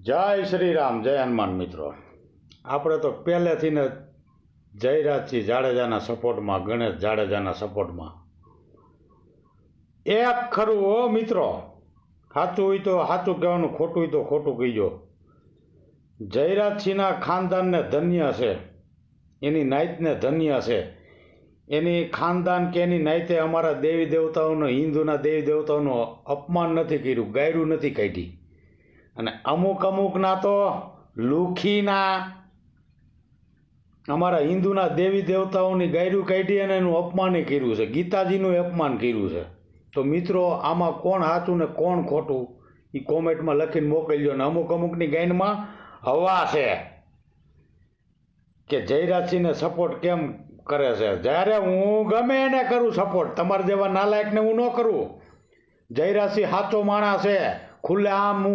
જય શ્રી રામ, જય હનુમાન. મિત્રો, આપણે તો પહેલેથી ને જયરાજસિંહ જાડેજાના સપોર્ટમાં, ગણેશ જાડેજાના સપોર્ટમાં. એક ખરું હો મિત્રો, સાચું હોય તો સાચું કહેવાનું, ખોટું હોય તો ખોટું કહીજો. જયરાજસિંહના ખાનદાનને ધન્ય છે, એની નાયતને ધન્ય છે. એની ખાનદાન કે એની નાયતે અમારા દેવી દેવતાઓનો, હિન્દુના દેવી દેવતાઓનું અપમાન નથી કર્યું, ગાયરું નથી કાઢી. અને અમુકના તો લુખીના અમારા હિન્દુના દેવી દેવતાઓની ગાયરું કાઢી અને એનું અપમાન કર્યું છે, ગીતાજીનું અપમાન કર્યું છે. તો મિત્રો, આમાં કોણ સાચું ને કોણ ખોટું એ કોમેન્ટમાં લખીને મોકલજો. ને અમુકની ગાયનમાં હવા છે કે જયરાજસિંહને સપોર્ટ કેમ કરે છે. જ્યારે હું ગમે એને કરું સપોર્ટ, તમારા જેવા નાલાયકને હું ન કરું. જયરાજસિંહ સાચો માણસ છે, ખુલ્લે આમ હું